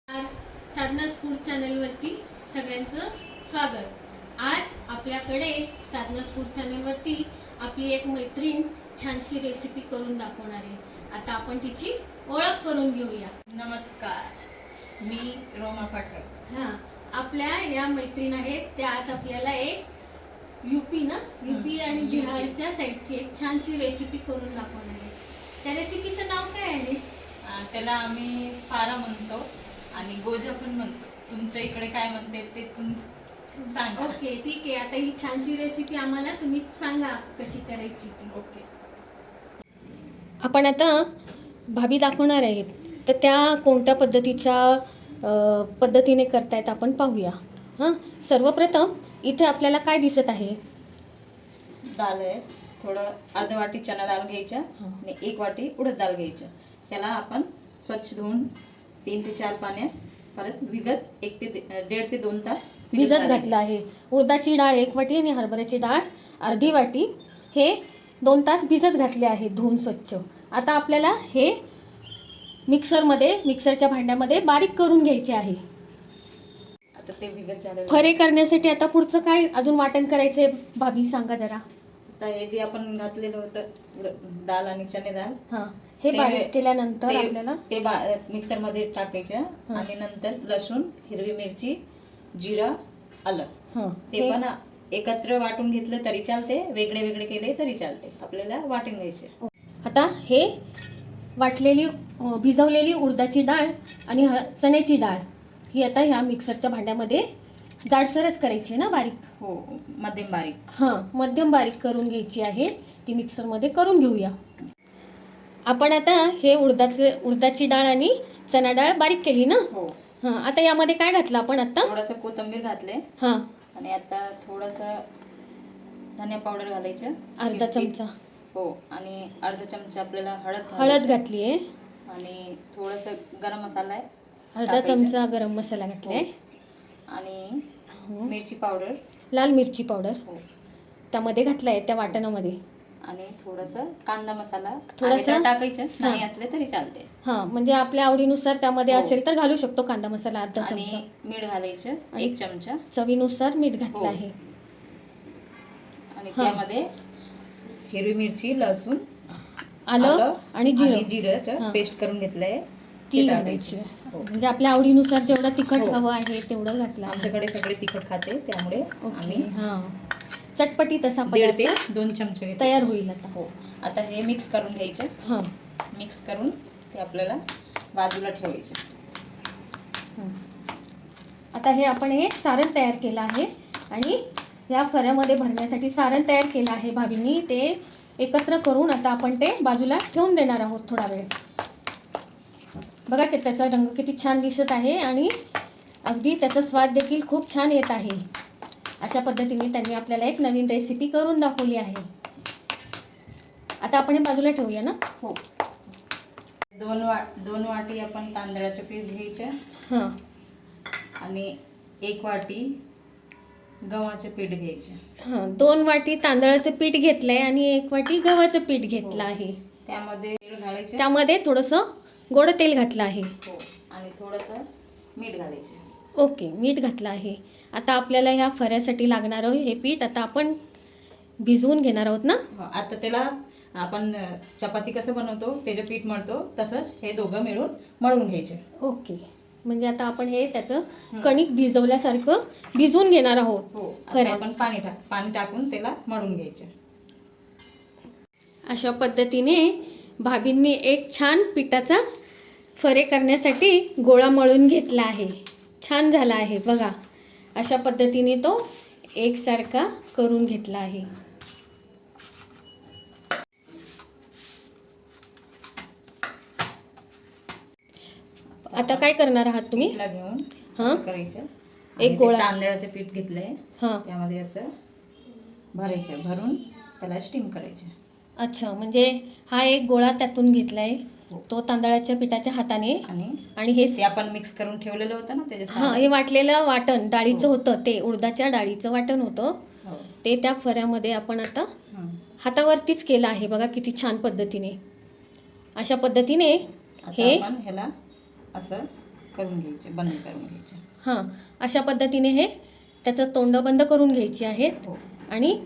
साधनास food चॅनलवरती सगळ्यांचं स्वागत। आज आपल्याकडे साधनास फूड चॅनलवरती आपली एक मैत्रीण छानशी रेसिपी करून दाखवणार आहे। आता आपण तिची ओळख करून घेऊया। नमस्कार, मी रोमा पाठक। आपल्या या मैत्रीण आहेत त्या आज आपल्याला एक यूपी आणि बिहारच्या साईडची एक छानशी रेसिपी करून दाखवणार आहे। त्या रेसिपीचं नाव काय आहे? त्याला आम्ही फारा म्हणतो आणि गोजा पण म्हणतो। तुमच्या इकडे काय म्हणते ते तुम्ही सांगा। ओके, ठीक आहे। आता ही छानशी रेसिपी आम्हाला तुम्ही सांगा कशी करायची ती। ओके, आपण आता भाभी दाखवणार आहेत, तर त्या कोणत्या पद्धतीने करतायत आपण पाहूया। सर्वप्रथम इथे आपल्याला काय दिसत आहे? डाळ आहे। थोडं अर्ध वाटी चना डाळ घ्यायच्या आणि 1 वाटी उडद डाळ घ्यायच्या। त्याला आपण स्वच्छ धुवून 3 ते 4 पाण्यात परत विगत 1 ते 1.5 ते 2 तास भिजत घातलं आहे। उडदाची डाळ 1 वाटी आणि हरभऱ्याची डाळ अर्धी वाटी हे 2 तास भिजत घातले आहे धुवून स्वच्छ। आता आपल्याला हे मिक्सरच्या भांड्यामध्ये बारीक करून घ्यायचे आहे। आता ते विगत झालं। फरे करण्यासाठी आता पुढचं काय अजून वाटण करायचंय भाभी, सांगा जरा। आता हे जे आपण घातलेलं होतं डाळ आणि चणे डाळ, हे बारीक केल्यानंतर आपल्याला ते मिक्सर मध्ये टाकायचं आणि नंतर लसूण, हिरवी मिरची, जिरा, आलं ते पण एकत्र वाटून घेतलं तरी चालते, वेगळे वेगळे केले तरी चालते, आपल्याला वाटून घ्यायचे। आता हे भिजवलेली उडदाची डाळ आणि चण्याची डाळ ही आता ह्या मिक्सरच्या भांड्यामध्ये जाडसरच करायची ना, बारीक? हो, मध्यम बारीक। मध्यम बारीक करून घ्यायची आहे। ती मिक्सरमध्ये करून घेऊया। आपण आता हे उडदाची डाळ आणि चणा डाळ बारीक केली ना? हो। आता यामध्ये काय घातलं आपण? आता थोडंसं कोथिंबीर घातले आणि आता थोडंसं धनिया पावडर घालायचं, अर्धा चमचा। हो, आणि अर्धा चमचा आपल्याला हळद घातली आहे आणि थोडंसं गरम मसाला आहे, अर्धा चमचा गरम मसाला घातलाय आणि मिरची पावडर, लाल मिरची पावडर त्यामध्ये घातलाय त्या वाटणामध्ये, आणि थोडंसं कांदा मसाला थोडासा टाकायचं, नाही असले तरी चालते। म्हणजे आपल्या आवडीनुसार त्यामध्ये असेल तर घालू शकतो कांदा मसाला अर्धा चमचा, आणि मीठ घालायचं 1 चमचा, चवीनुसार मीठ घातलं आहे। आणि त्यामध्ये हिरवी मिरची, लसूण, आलं आणि जिरं पेस्ट करून घेतलंय ती टाकायची। म्हणजे आपल्या आवडीनुसार जेवढं तिखट हवं आहे तेवढं घातलं। आमच्याकडे सगळे तिखट खाते, त्यामुळे आम्ही चटपटीत असा 1.5 ते 2 चमचे तयार होईल आता। हो, आता हे मिक्स करून घ्यायचं। मिक्स करून ते आपल्याला बाजूला ठेवायचं। आता हे आपण सारण तयार केलं आहे आणि या फऱ्यामध्ये भरण्यासाठी सारण तयार केलं आहे भाभींनी, ते एकत्र करून आता आपण ते बाजूला ठेवून देणार आहोत थोडा वेळ। बघा की त्याचा रंग किती छान दिसत आहे आणि अगदी त्याचा स्वाद देखील खूप छान येत आहे। अशा पद्धतीने त्यांनी आपल्याला एक नवीन रेसिपी करून दाखवली आहे। आता आपण हे बाजूला ठेवूया ना? हो। 2 वाटी आपण तांदळाचं पीठ घ्यायचं आणि 1 वाटी गव्हाचं पीठ घ्यायचं। 2 वाटी तांदळाचं पीठ घेतलंय आणि 1 वाटी गव्हाचं पीठ घेतलं आहे। त्यामध्ये तेल घालायचं, त्यामध्ये थोडंसं गोड तेल घातलं आहे। हो, आणि थोडंसं मीठ घालायचं। ओके, मीठ घातलं आहे। आता आपल्याला ह्या फऱ्यासाठी लागणारं हे पीठ आता आपण भिजवून घेणार आहोत ना? आता त्याला आपण चपाती कसं बनवतो त्याचं पीठ मळतो तसंच हे दोघं मिळून मळून घ्यायचे। ओके, म्हणजे आता आपण हे त्याचं कणिक भिजवल्यासारखं भिजवून घेणार आहोत। हो, आपण पाणी टाकून त्याला मळून घ्यायचं। अशा पद्धतीने भाभींनी एक छान पिठाचा फरे करण्यासाठी गोळा मळून घेतला आहे। छान झाला आहे बघा, अशा पद्धतीने तो एकसारखा करून घेतला आहे। आता काय करणार आहात तुम्ही? घेऊन करायचं, एक गोळा तांदळाचं पीठ घेतलंय, त्यामध्ये असं भरायचं, भरून त्याला स्टीम करायचं। अच्छा, म्हणजे हा एक गोळा त्यातून घेतलाय तो तांदळाच्या पिठाच्या हाताने, आणि हे आपण मिक्स करून ठेवलेलं होतं ना त्याच्या, हे वाटलेलं वाटण डाळीचं होतं, ते उडदाच्या डाळीचं वाटण होतं, ते त्या फऱ्यामध्ये आपण आता हातावरतीच केलं आहे। बघा किती छान पद्धतीने। अशा पद्धतीने हे आपण ह्याला असं करून घ्यायचे, बंद करून घ्यायचे. हां, अशा पद्धतीने हे त्याचं तोंड बंद करून घ्यायची आहेत हो आणि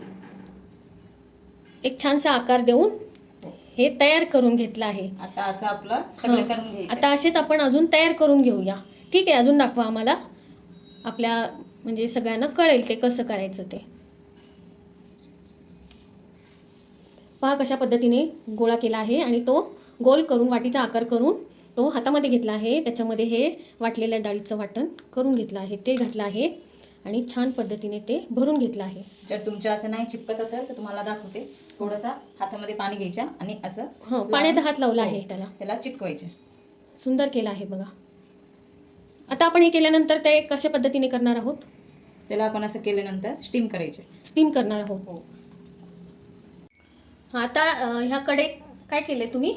एक छानसा आकार देऊन हो. हे तयार करून घेतलं आहे. आता असं आपलं सगळं हां. करून घ्यायचं. आता असेच आपण अजून तयार करून घेऊया. ठीक आहे, अजून दाखवा आम्हाला. आपल्या म्हणजे सगळ्यांना कळेल ते कसं करायचं ते. पहा कशा पद्धतीने गोळा केला आहे आणि तो गोल करून वाटीचा आकार करून तो हातामध्ये घेतला आहे. त्याच्यामध्ये हे वाटलेल्या डाळीचं वाटण करून घेतलं आहे, ते घातलं आहे आणि छान पद्धतीने ते भरून घेतलं आहे. जर तुमच्या असं नाही चिपकत असेल तर तुम्हाला दाखवते. थोडासा हातामध्ये पाणी घ्यायचं आणि असं पाण्याचा हात लावला आहे हो, त्याला. त्याला चिटकवायचे. सुंदर केलं आहे बघा. आता आपण हे केल्यानंतर ते कशा पद्धतीने करणार आहोत? त्याला आपण असं केल्यानंतर स्टीम करायचे. स्टीम करणार आहोत. हो. हां, आता ह्याकडे काय केलंय तुम्ही?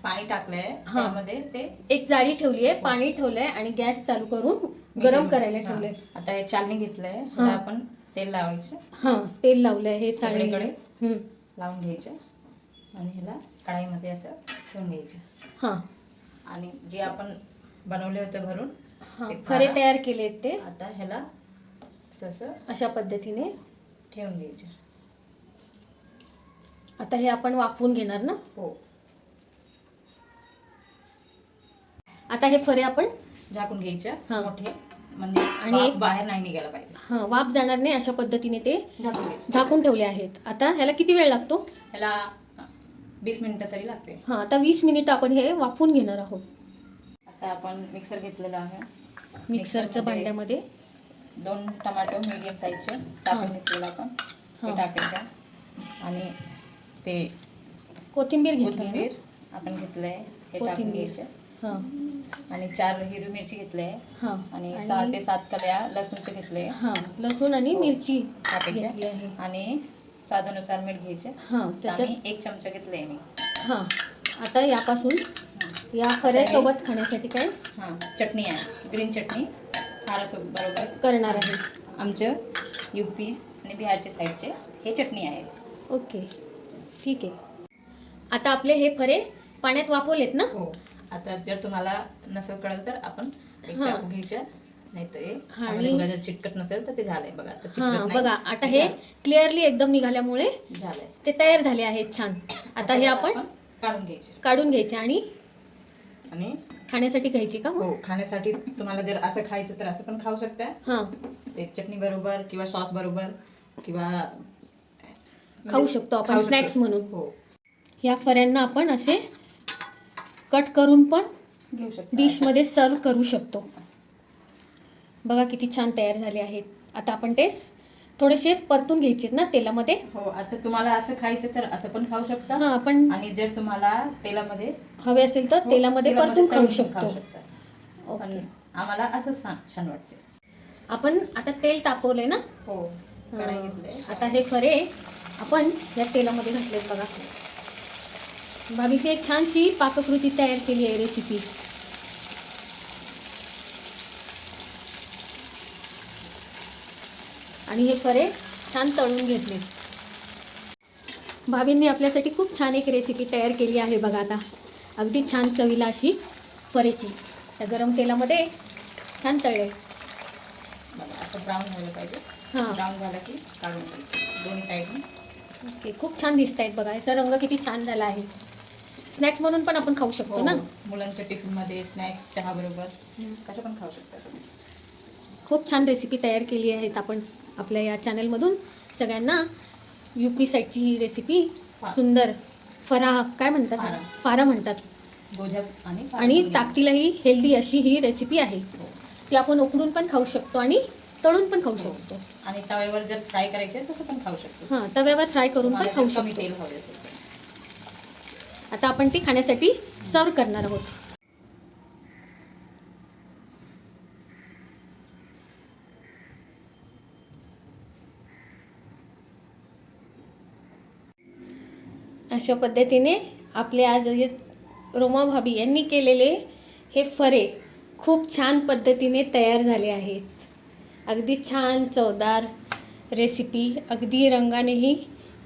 पाणी टाकलंय, हां. त्यामध्ये ते एक जाळी ठेवली आहे, पाणी ठेवलंय आणि गॅस चालू करून गरम करायला ठेवलंय. हां. आता हे चालणी घेतलंय, त्याला आपण तेल लावायचं. हां, तेल लावलंय हे सगळीकडे हं. लावून घ्यायचं आणि ह्याला कढाईमध्ये असं ठेवून घ्यायचं. हां आणि जे आपण बनवले होते भरून हां, ते फरे फारा. तयार केलेत ते आता ह्याला असं अशा पद्धतीने. ठेवून घ्यायचं. आता हे आपण वाफवून घेणार ना. हो. आता हे फरे आपण झाकून घ्यायचं हां. मोठे, म्हणजे आणि वाफ एक- बाहेर नाही निघायला पाहिजे. हां, वाफ जाणार नाही अशा पद्धतीने ते झाकून घ्यायचं. झाकून ठेवले आहेत. आता ह्याला किती वेळ लागतो? ह्याला 20 मिनिटं तरी लागते. हां, आता 20 मिनिटं आपण हे वाफवून घेणार आहोत. आता आपण मिक्सर घेतलेला आहे. मिक्सरचं भांड्यामध्ये 2 टमाटो मीडियम साईजचे टाकून घेतलेलं आपण, ते हां. टाकायचं. आणि ते कोथिंबीर घेतली आहे कोथिंबीर आपण घेतलंय, हे टाकून कोथिंबीर. घ्यायचं. हां आणि 4 हिरवी मिरची घेतली आहे हां आणि 6 ते 7 कल्या लसूणचे घेतले. हां, लसूण आणि मिरची टाकायचे घेतली आहे. आणि स्वादानुसार मीठ घ्यायचे. हां, त्याच्यात आणि 1 चमचा घेतले मी. हां. आता यापासून या फऱ्यासोबत खाण्यासाठी काय हां, चटणी आहे, ग्रीन चटणी फारासोबत बरोबर करणार आहे? आमच्या UP आणि बिहारच्या साईडचे हे चटणी आहे. ओके, ठीक आहे. आता आपले हे फरे पाण्यात वाफवलेत ना. हो. आता जर तुम्हाला नसेल कळलं तर आपण एक हां. चाकू घ्यायचं, नाही तर आणि- जर चिटकत नसेल तर ते झालंय बघा. आता चिटकत हां, नाही. बघा आता हे क्लिअरली एकदम निघाल्यामुळे झालंय. ते तयार झाले आहेत छान. आता हे आपण काढून घ्यायचे काढून घ्यायचे आणि आणि खाण्यासाठी घ्यायची का मग? हो, खाण्यासाठी तुम्हाला जर असं खायचं तर असं पण खाऊ शकता, हां, ते चटणी बरोबर किंवा सॉस बरोबर किंवा खाऊ शकतो आपण खाऊ शकतो. स्नॅक्स म्हणून. हो, या फऱ्यांना आपण असे कट करून पण घेऊ शकतो. डिशमध्ये सर्व करू शकतो. बघा किती छान तयार झाले आहेत. आता आपण ते थोडेसे परतून घ्यायचे ना तेलामध्ये. हो, आता तुम्हाला असं खायचं तर असं पण खाऊ शकता. हां, आपण आणि जर तुम्हाला तेलामध्ये हवे असेल तर तेलामध्ये परतून खाऊ तळून शकतो. शकता. पण ओके. आम्हाला असं छान वाटते. आपण आता तेल तापवलंय ना. हो, कढाई घेतली. आता हे फरे आपण या तेलामध्ये घातलेत बघा. भाभीची एक छानशी पाककृती तयार केली आहे, रेसिपी. आणि हे फरे छान तळून घेतले. भाभींनी आपल्यासाठी खूप छान एक रेसिपी तयार केली आहे बघा. आता अगदी छान चवीला अशी फरेची त्या गरम तेलामध्ये छान तळले. बघा, असं ब्राऊन व्हायला पाहिजे. हां. ब्राऊन झाला की काढून घ्यायचं दोन्ही साईडने. ओके, खूप छान दिसत आहेत बघा. याचा रंग किती छान झाला आहे. स्नॅक्स म्हणून पण आपण खाऊ शकतो ना. मुलांच्या टिफिनमध्ये स्नॅक्स चहा बरोबर कसं पण खाऊ शकता तुम्ही. खूप छान रेसिपी तयार केली आहेत आपण आपल्या या चॅनलमधून सगळ्यांना. UP साईडची ही रेसिपी सुंदर फराह काय म्हणतात, फारा. फारा म्हणतात. गोझप आणि आणि ताकदीलाही हेल्दी अशी ही रेसिपी आहे. हो. ती आपण उकडून पण खाऊ शकतो आणि तळून पण खाऊ शकतो. आणि तव्यावर जर फ्राय करायचे तसं पण खाऊ शकतो. हां, तव्यावर फ्राय करून पण तुम्हाला खाऊ जर कमी शकतो. तेल हवे असेल तर. आता आपण ती खाण्यासाठी सर्व करणार आहोत. अशा पद्धतीने आपले आज हे रोमा भाभी यांनी केलेले हे फरे खूप छान पद्धतीने तयार झाले आहेत. अगदी छान चवदार रेसिपी, अगदी रंगानेही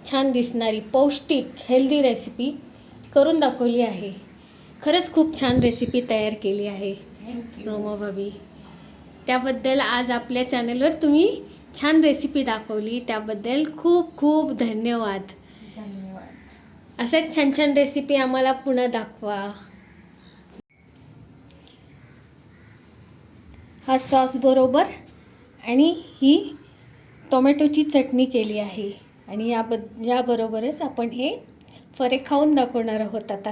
छान दिसणारी पौष्टिक हेल्दी रेसिपी करून दाखवली आहे. खरंच खूप छान रेसिपी तयार केली आहे. थँक्यू. रोमा भाभी, त्याबद्दल आज आपल्या चॅनलवर तुम्ही छान रेसिपी दाखवली, त्याबद्दल खूप खूप धन्यवाद. धन्यवाद. असेच छान छान रेसिपी आम्हाला पुन्हा दाखवा. हा सॉस बरोबर आणि ही टोमॅटोची चटणी केली आहे आणि याबरोबरच आपण हे फरे खाऊन दाखवणार आहोत आता.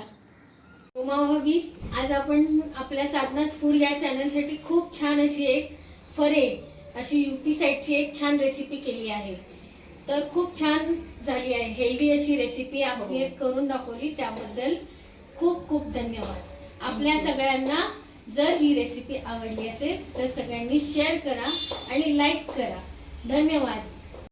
रोमा भाभी, आज आपण आपल्या साधनाच फूड या चॅनलसाठी खूप छान अशी एक फरे अशी UP साईडची एक छान रेसिपी केली आहे. तर खूप छान झाली आहे, हेल्दी अशी रेसिपी आपण एक करून दाखवली, त्याबद्दल खूप खूप धन्यवाद. आपल्या सगळ्यांना जर ही रेसिपी आवडली असेल तर सगळ्यांनी शेअर करा आणि लाईक करा. धन्यवाद.